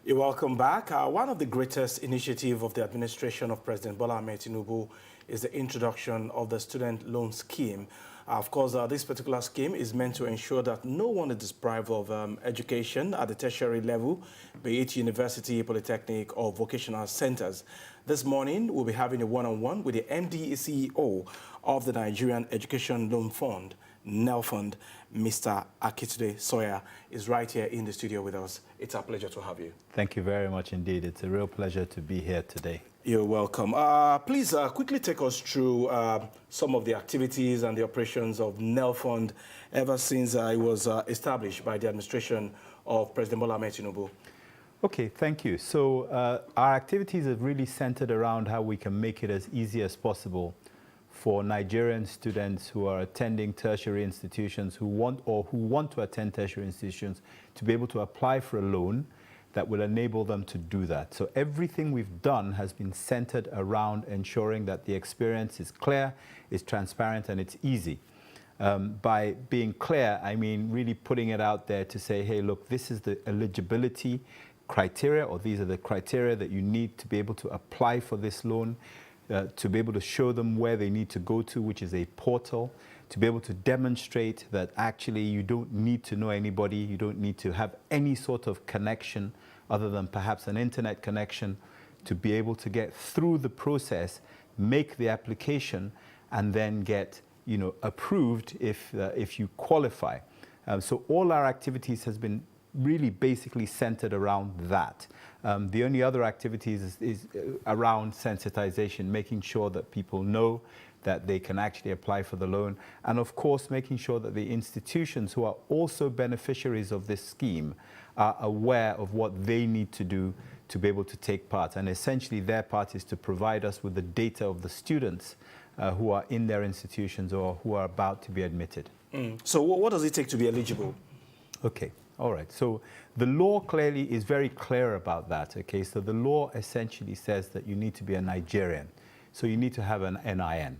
You're welcome back. One of the greatest initiatives of the administration of President Bola Ahmed Tinubu is the introduction of the student loan scheme. Of course, this particular scheme is meant to ensure that no one is deprived of education at the tertiary level, be it university, polytechnic, or vocational centers. This morning, we'll be having a one-on-one with the MD CEO of the Nigerian Education Loan Fund, NELFund. Mr. Akitunde Sawyer is right here in the studio with us. It's a pleasure to have you. Thank you very much indeed. It's a real pleasure to be here today. You're welcome. Please quickly take us through some of the activities and the operations of NELFund ever since it was established by the administration of President Bola Ahmed Tinubu. Okay, thank you. So our activities have really centered around how we can make it as easy as possible for Nigerian students who are attending tertiary institutions, who want to attend tertiary institutions, to be able to apply for a loan that will enable them to do that. So everything we've done has been centered around ensuring that the experience is clear, is transparent, and it's easy. By being clear, I mean really putting it out there to say, hey, look, this is the eligibility criteria, or these are the criteria that you need to be able to apply for this loan. To be able to show them where they need to go to, which is a portal, to be able to demonstrate that actually you don't need to know anybody, you don't need to have any sort of connection other than perhaps an internet connection, to be able to get through the process, make the application, and then get approved if you qualify. So all our activities has been really basically centered around that. The only other activities is around sensitization, making sure that people know that they can actually apply for the loan, and of course making sure that the institutions who are also beneficiaries of this scheme are aware of what they need to do to be able to take part. And essentially their part is to provide us with the data of the students who are in their institutions or who are about to be admitted. So what does it take to be eligible? Okay. All right, so the law clearly is very clear about that, okay? So the law essentially says that you need to be a Nigerian. So you need to have an NIN,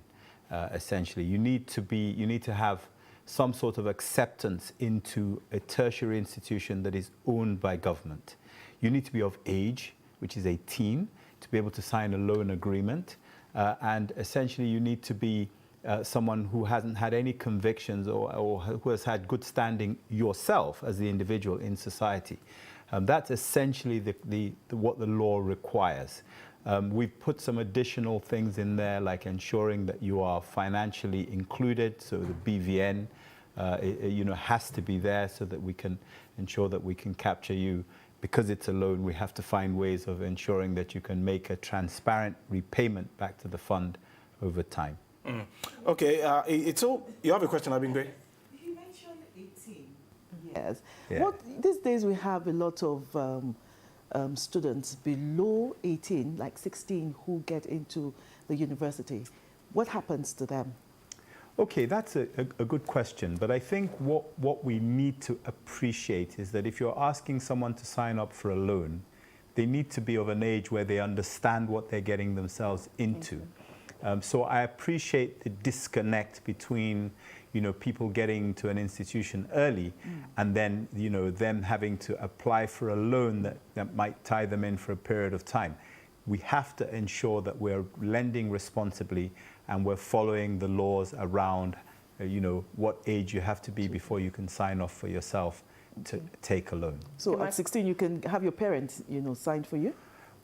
essentially. You need to have some sort of acceptance into a tertiary institution that is owned by government. You need to be of age, which is 18, to be able to sign a loan agreement. And essentially you need to be someone who hasn't had any convictions or who has had good standing yourself as the individual in society. That's essentially what the law requires. We've put some additional things in there, like ensuring that you are financially included. So the BVN has to be there so that we can ensure that we can capture you. Because it's a loan, we have to find ways of ensuring that you can make a transparent repayment back to the fund over time. Okay, you have a question, I've been great. You mentioned 18 years. Yeah. These days we have a lot of students below 18, like 16, who get into the university. What happens to them? Okay, that's a good question. But I think what we need to appreciate is that if you're asking someone to sign up for a loan, they need to be of an age where they understand what they're getting themselves into. So I appreciate the disconnect between, people getting to an institution early and then, them having to apply for a loan that might tie them in for a period of time. We have to ensure that we're lending responsibly and we're following the laws around, what age you have to be before you can sign off for yourself to take a loan. So at 16, you can have your parents, sign for you?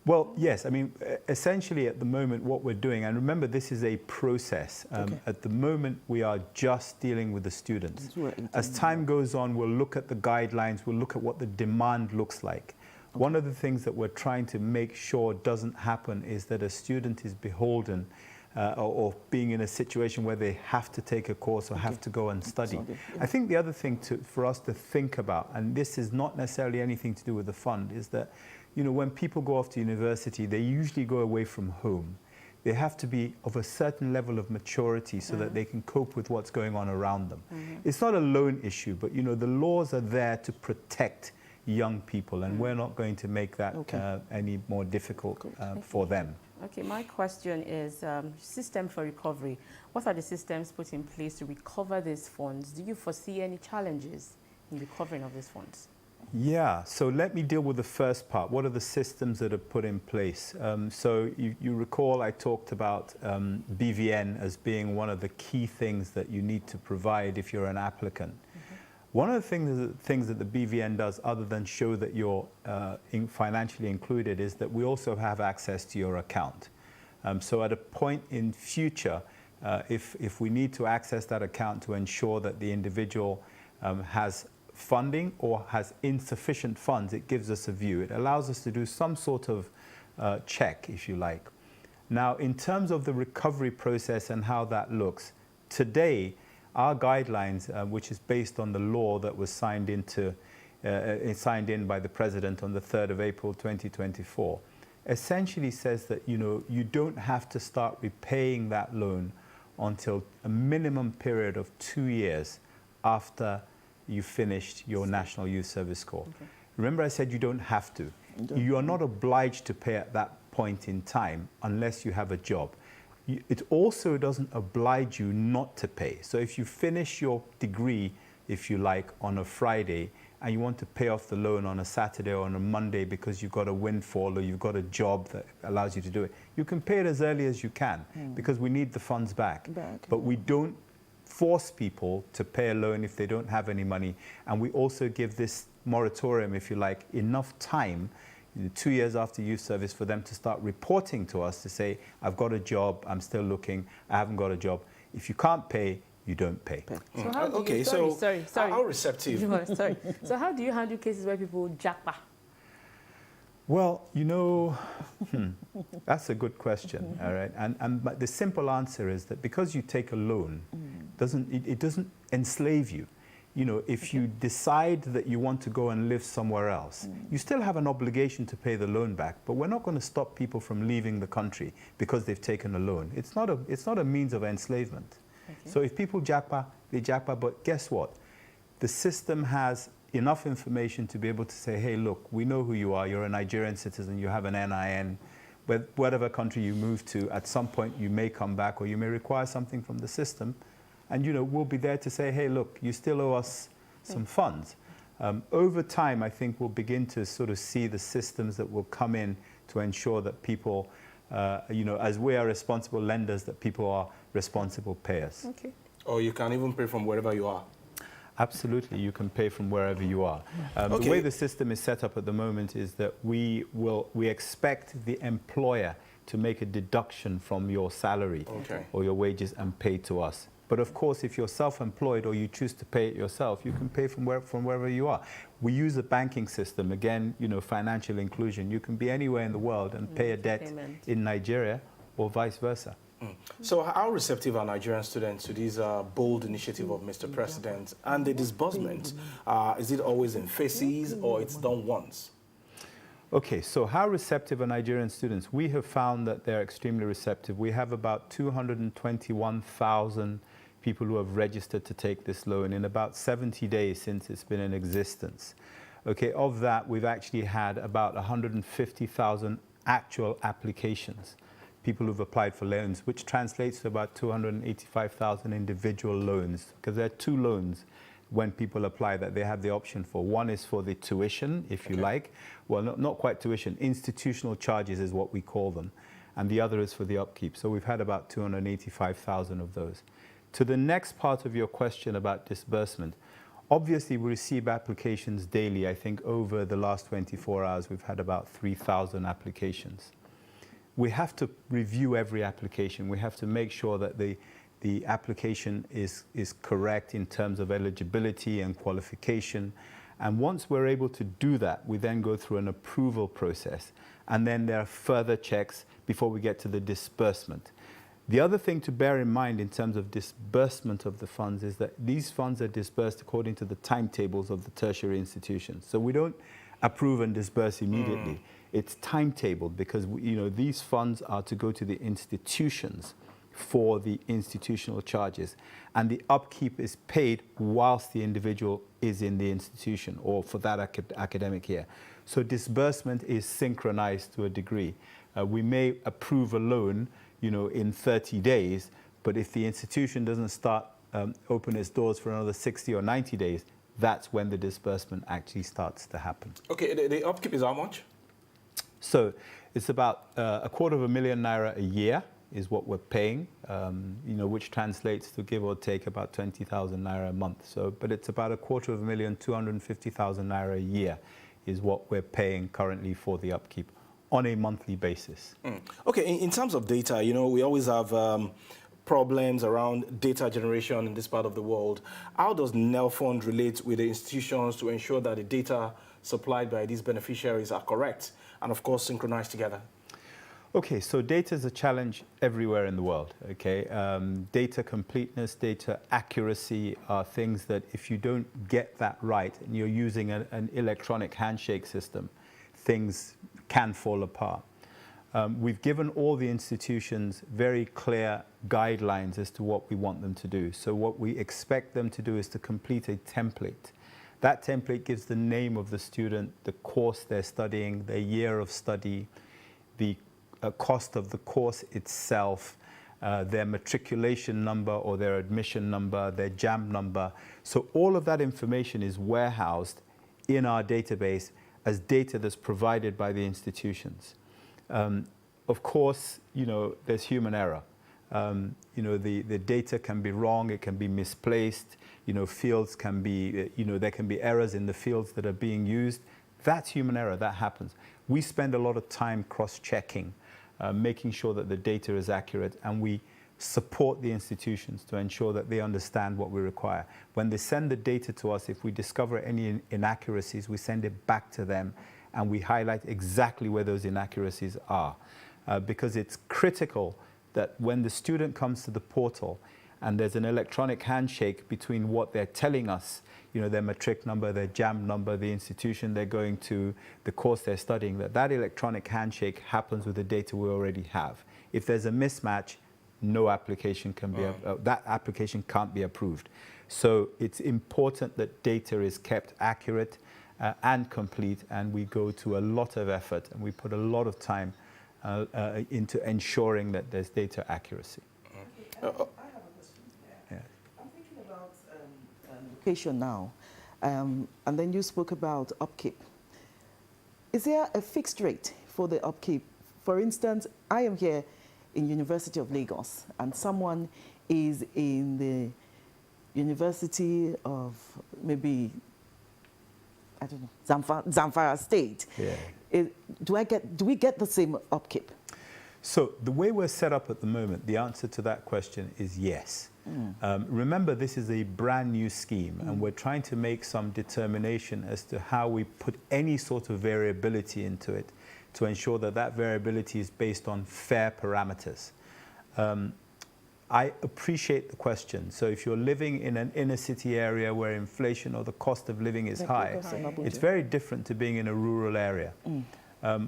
Well, yes. I mean, essentially at the moment what we're doing, and remember this is a process. At the moment we are just dealing with the students. As time goes on, we'll look at the guidelines, we'll look at what the demand looks like. One of the things that we're trying to make sure doesn't happen is that a student is beholden or being in a situation where they have to take a course or have to go and study. I think the other thing for us to think about, and this is not necessarily anything to do with the fund, is that when people go off to university, they usually go away from home. They have to be of a certain level of maturity so that they can cope with what's going on around them. It's not a loan issue, but the laws are there to protect young people, and we're not going to make that any more difficult for them. Okay, my question is system for recovery. What are the systems put in place to recover these funds? Do you foresee any challenges in recovering of these funds? Yeah, so let me deal with the first part. What are the systems that are put in place? So you recall I talked about BVN as being one of the key things that you need to provide if you're an applicant. One of the things that the BVN does, other than show that you're financially included, is that we also have access to your account. So at a point in future, if we need to access that account to ensure that the individual has funding or has insufficient funds, it gives us a view. It allows us to do some sort of check, if you like. Now, in terms of the recovery process and how that looks, today, our guidelines, which is based on the law that was signed in by the President on the 3rd of April 2024, essentially says that you don't have to start repaying that loan until a minimum period of 2 years after you finished your National Youth Service Corps. Okay. Remember I said you don't have to. You are not obliged to pay at that point in time unless you have a job. It also doesn't oblige you not to pay. So if you finish your degree, if you like, on a Friday and you want to pay off the loan on a Saturday or on a Monday because you've got a windfall or you've got a job that allows you to do it, you can pay it as early as you can because we need the funds back. But we don't force people to pay a loan if they don't have any money. And we also give this moratorium, if you like, enough time, 2 years after youth service, for them to start reporting to us to say, I've got a job, I'm still looking, I haven't got a job. If you can't pay, you don't pay. So how do okay, you, sorry. How receptive? Sorry. So how do you handle cases where people jackpot? Well, that's a good question, all right? But the simple answer is that because you take a loan, it doesn't enslave you. If you decide that you want to go and live somewhere else, you still have an obligation to pay the loan back, but we're not going to stop people from leaving the country because they've taken a loan. It's not a means of enslavement. Okay. So if people jackpot, they jackpot, but guess what? The system has enough information to be able to say, hey, look, we know who you are. You're a Nigerian citizen. You have an NIN. But whatever country you move to, at some point you may come back or you may require something from the system. And, we'll be there to say, hey, look, you still owe us some funds. Over time, I think we'll begin to sort of see the systems that will come in to ensure that people, as we are responsible lenders, that people are responsible payers. Okay. Or you can even pay from wherever you are. Absolutely, you can pay from wherever you are. The way the system is set up at the moment is that we expect the employer to make a deduction from your salary or your wages and pay to us. But of course, if you're self-employed or you choose to pay it yourself, you can pay from wherever you are. We use a banking system, again, financial inclusion. You can be anywhere in the world and pay a debt in Nigeria or vice versa. So how receptive are Nigerian students to this bold initiative of Mr. President and the disbursement? Is it always in phases or it's done once? Okay, so how receptive are Nigerian students? We have found that they're extremely receptive. We have about 221,000 people who have registered to take this loan in about 70 days since it's been in existence. Okay, of that, we've actually had about 150,000 actual applications. People who've applied for loans, which translates to about 285,000 individual loans, because there are two loans when people apply that they have the option for. One is for the tuition, if you like. Well, not quite tuition, institutional charges is what we call them. And the other is for the upkeep. So we've had about 285,000 of those. To the next part of your question about disbursement, obviously we receive applications daily. I think over the last 24 hours, we've had about 3,000 applications. We have to review every application. We have to make sure that the application is correct in terms of eligibility and qualification. And once we're able to do that, we then go through an approval process. And then there are further checks before we get to the disbursement. The other thing to bear in mind in terms of disbursement of the funds is that these funds are disbursed according to the timetables of the tertiary institutions. So we don't approve and disburse immediately. It's timetabled because these funds are to go to the institutions for the institutional charges, and the upkeep is paid whilst the individual is in the institution or for that academic year. So disbursement is synchronized to a degree. We may approve a loan, in 30 days, but if the institution doesn't start open its doors for another 60 or 90 days, that's when the disbursement actually starts to happen. Okay, the upkeep is how much? So it's about ₦250,000 a year is what we're paying, which translates to give or take about 20,000 naira a month. So, but it's about ₦250,000, 250,000 naira a year is what we're paying currently for the upkeep on a monthly basis. Okay, in terms of data, we always have problems around data generation in this part of the world. How does NELFund relate with the institutions to ensure that the data supplied by these beneficiaries are correct and, of course, synchronized together? Okay, so data is a challenge everywhere in the world, okay? Data completeness, data accuracy are things that if you don't get that right and you're using an electronic handshake system, things can fall apart. We've given all the institutions very clear guidelines as to what we want them to do. So what we expect them to do is to complete a template. That template gives the name of the student, the course they're studying, their year of study, the cost of the course itself, their matriculation number or their admission number, their JAM number. So all of that information is warehoused in our database as data that's provided by the institutions. Of course, there's human error. The data can be wrong, it can be misplaced, fields can be, there can be errors in the fields that are being used. That's human error, that happens. We spend a lot of time cross-checking, making sure that the data is accurate, and we support the institutions to ensure that they understand what we require. When they send the data to us, if we discover any inaccuracies, we send it back to them and we highlight exactly where those inaccuracies are. Because it's critical that when the student comes to the portal and there's an electronic handshake between what they're telling us, their matric number, their JAM number, the institution they're going to, the course they're studying, that electronic handshake happens with the data we already have. If there's a mismatch, no application can be, that application can't be approved. So it's important that data is kept accurate and complete, and we go to a lot of effort and we put a lot of time into ensuring that there's data accuracy. I have a question. Yeah. I'm thinking about location now, and then you spoke about upkeep. Is there a fixed rate for the upkeep? For instance, I am here in University of Lagos, and someone is in the University of maybe, I don't know, Zamfara State. Yeah. Do we get the same upkeep? So the way we're set up at the moment, the answer to that question is yes. Remember, this is a brand new scheme, and we're trying to make some determination as to how we put any sort of variability into it to ensure that that variability is based on fair parameters. I appreciate the question. So if you're living in an inner city area where inflation or the cost of living is high, it's very different to being in a rural area.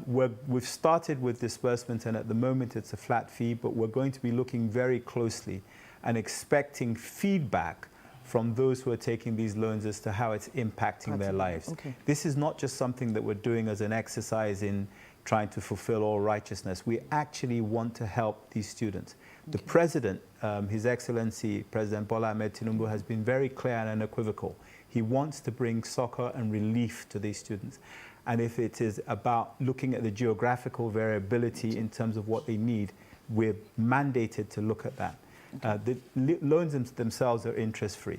We've started with disbursement, and at the moment it's a flat fee, but we're going to be looking very closely and expecting feedback from those who are taking these loans as to how it's impacting their lives. This is not just something that we're doing as an exercise in trying to fulfill all righteousness. We actually want to help these students. The President, His Excellency, President Bola Ahmed Tinubu, has been very clear and unequivocal. He wants to bring succor and relief to these students. And if it is about looking at the geographical variability in terms of what they need, we're mandated to look at that. The loans themselves are interest-free.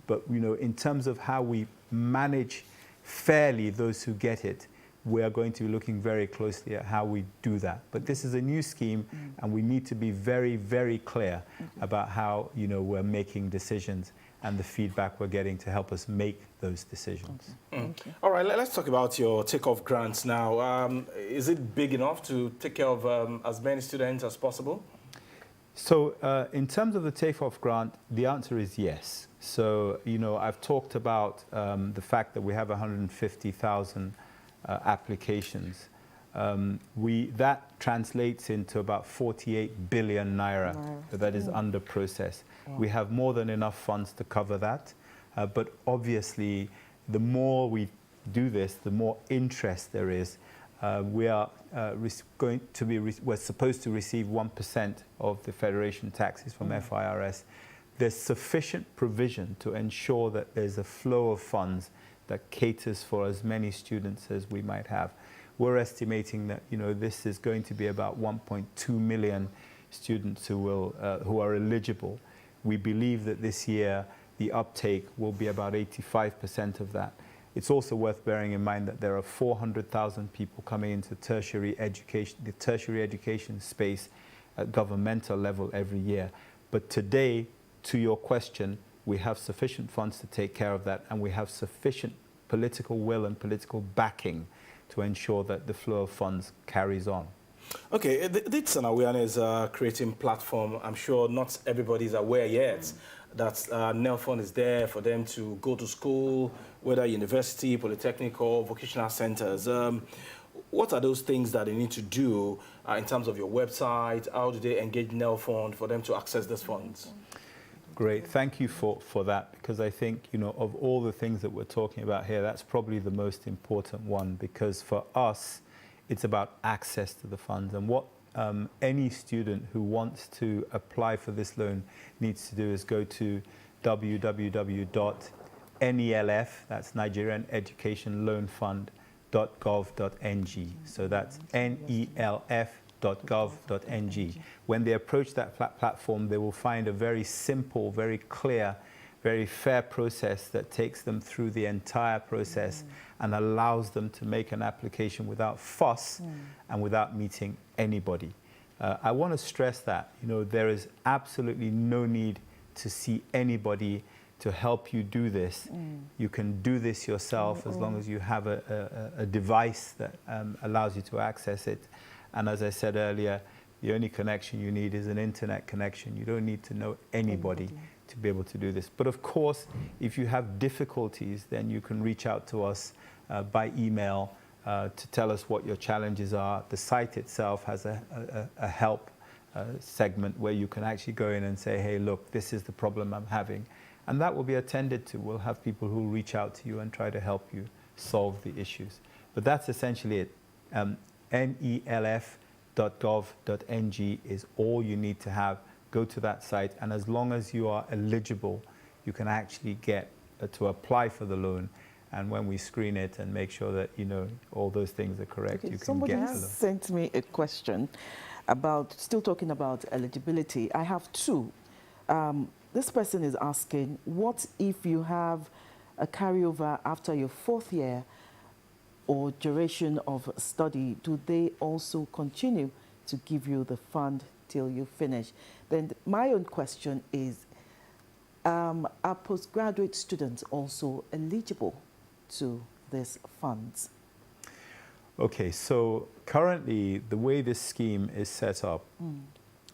But in terms of how we manage fairly those who get it, we are going to be looking very closely at how we do that. But this is a new scheme, and we need to be very, very clear about how we're making decisions and the feedback we're getting to help us make those decisions. All right, let's talk about your takeoff grants now. Is it big enough to take care of as many students as possible? So in terms of the takeoff grant, the answer is yes. So, I've talked about the fact that we have 150,000 applications. That translates into about 48 billion naira that is under process. We have more than enough funds to cover that, but obviously the more we do this, the more interest there is. We are we're supposed to receive 1% of the Federation taxes from FIRS. there's sufficient provision to ensure that there's a flow of funds that caters for as many students as we might have. We're estimating that, you know, this is going to be about 1.2 million students who are eligible. We believe that this year the uptake will be about 85% of that. It's also worth bearing in mind that there are 400,000 people coming into tertiary education, the tertiary education space at governmental level every year. But today, to your question, we have sufficient funds to take care of that, and we have sufficient political will and political backing to ensure that the flow of funds carries on. Okay, it's an awareness creating platform. I'm sure not everybody is aware yet that NELFund is there for them to go to school, whether university, polytechnic, or vocational centers. What are those things that they need to do in terms of your website? How do they engage NELFund for them to access these funds? Great, thank you for that, because I think, you know, of all the things that we're talking about here, that's probably the most important one, because for us, it's about access to the funds. And what any student who wants to apply for this loan needs to do is go to www.NELF, that's Nigerian Education Loan Fund.gov.ng. So that's NELF.gov.ng. When they approach that platform, they will find a very simple, very clear, very fair process that takes them through the entire process and allows them to make an application without fuss and without meeting anybody. I want to stress that, you know, there is absolutely no need to see anybody to help you do this. You can do this yourself as long as you have a device that allows you to access it. And as I said earlier, the only connection you need is an internet connection. You don't need to know anybody to be able to do this. But of course, if you have difficulties, then you can reach out to us by email to tell us what your challenges are. The site itself has a help segment where you can actually go in and say, hey, look, this is the problem I'm having. And that will be attended to. We'll have people who will reach out to you and try to help you solve the issues. But that's essentially it. NELF.gov.ng is all you need to have. Go to that site, and as long as you are eligible, you can actually get to apply for the loan. And when we screen it and make sure that, you know, all those things are correct, you can get the loan. Somebody sent me a question about, still talking about eligibility. I have two. This person is asking, what if you have a carryover after your 4th year or duration of study? Do they also continue to give you the fund till you finish? Then my own question is, are postgraduate students also eligible to these funds? Okay, so currently the way this scheme is set up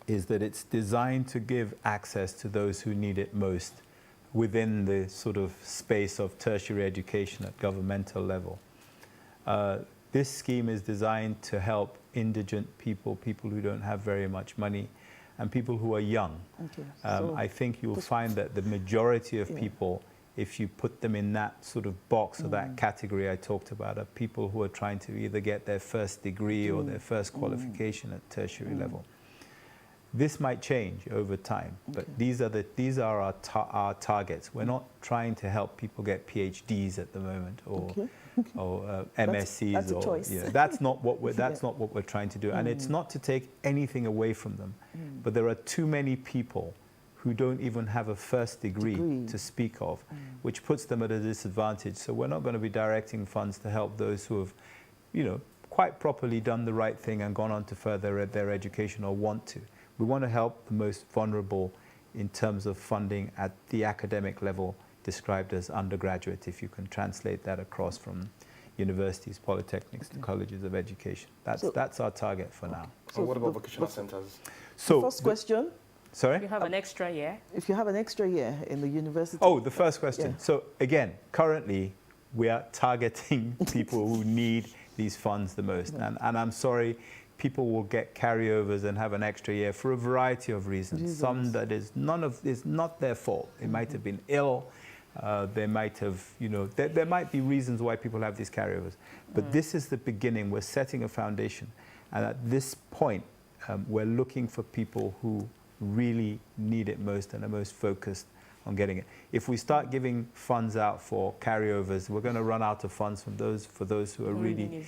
is that it's designed to give access to those who need it most within the sort of space of tertiary education at governmental level. This scheme is designed to help indigent people, people who don't have very much money, and people who are young. Okay, I think you'll find that the majority of people, if you put them in that sort of box or that category I talked about, are people who are trying to either get their first degree or their first qualification at tertiary level. This might change over time, but these are our targets. We're not trying to help people get PhDs at the moment or MScs. That's a choice. That's not what we're trying to do, and it's not to take anything away from them. But there are too many people who don't even have a first degree to speak of, which puts them at a disadvantage. So we're not going to be directing funds to help those who have, you know, quite properly done the right thing and gone on to further their education or want to. We want to help the most vulnerable in terms of funding at the academic level described as undergraduate, if you can translate that across from universities, polytechnics to colleges of education. That's our target for now. So what about vocational centers? So first question. Sorry? If you have an extra year. If you have an extra year in the university. Oh, the first question. Yeah. So again, currently we are targeting people who need these funds the most. And I'm sorry, people will get carryovers and have an extra year for a variety of reasons. Some that is not their fault. They might have been ill. They might have, you know, there might be reasons why people have these carryovers. But this is the beginning. We're setting a foundation. And at this point, we're looking for people who really need it most and are most focused on getting it. If we start giving funds out for carryovers, we're going to run out of funds for those who are really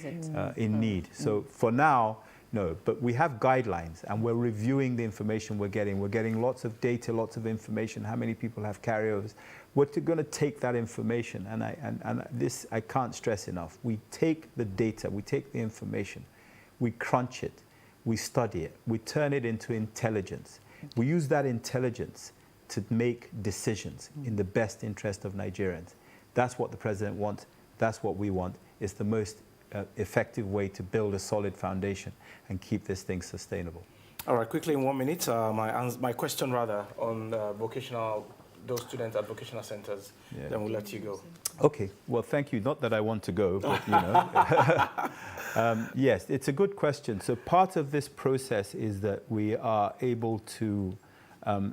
in need. So for now, no, but we have guidelines and we're reviewing the information we're getting. We're getting lots of data, lots of information, how many people have carryovers. We're going to take that information, and this I can't stress enough. We take the data, we take the information, we crunch it, we study it, we turn it into intelligence. We use that intelligence to make decisions in the best interest of Nigerians. That's what the president wants. That's what we want. It's the most effective way to build a solid foundation and keep this thing sustainable. All right, quickly in 1 minute, my question rather on those students at vocational centers, then we'll let you go. Okay, well, thank you. Not that I want to go, but you know. Yes, it's a good question. So part of this process is that we are able to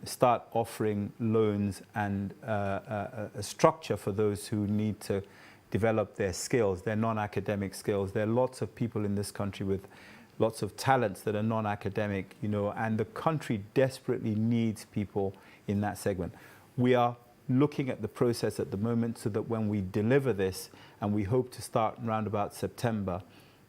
start offering loans and a structure for those who need to develop their skills, their non-academic skills. There are lots of people in this country with lots of talents that are non-academic, you know, and the country desperately needs people in that segment. We are looking at the process at the moment so that when we deliver this, and we hope to start around about September,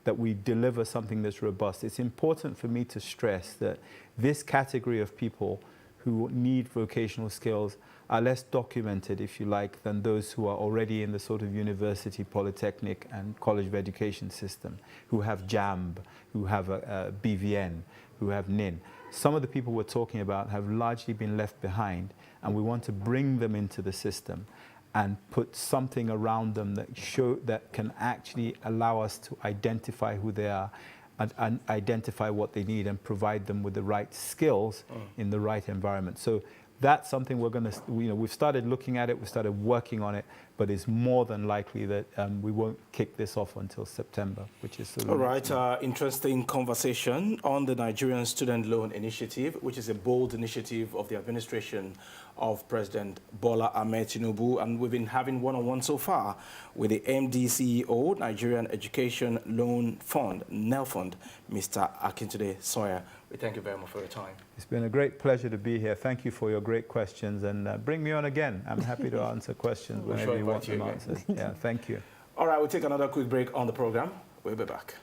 that we deliver something that's robust. It's important for me to stress that this category of people who need vocational skills are less documented, if you like, than those who are already in the sort of university, polytechnic and college of education system, who have JAMB, who have a BVN, who have NIN. Some of the people we're talking about have largely been left behind, and we want to bring them into the system and put something around them that can actually allow us to identify who they are and identify what they need and provide them with the right skills in the right environment. So that's something we're going to, you know, we've started looking at it, we've started working on it, but it's more than likely that we won't kick this off until September, which is... All right, interesting conversation on the Nigerian Student Loan Initiative, which is a bold initiative of the administration of President Bola Ahmed Tinubu, and we've been having one-on-one so far with the MD CEO, Nigerian Education Loan Fund, NELFund, Mr. Akintunde Sawyer. We thank you very much for your time. It's been a great pleasure to be here. Thank you for your great questions, and bring me on again. I'm happy to answer questions whenever you want them answered. Yeah, thank you. All right, we'll take another quick break on the program. We'll be back.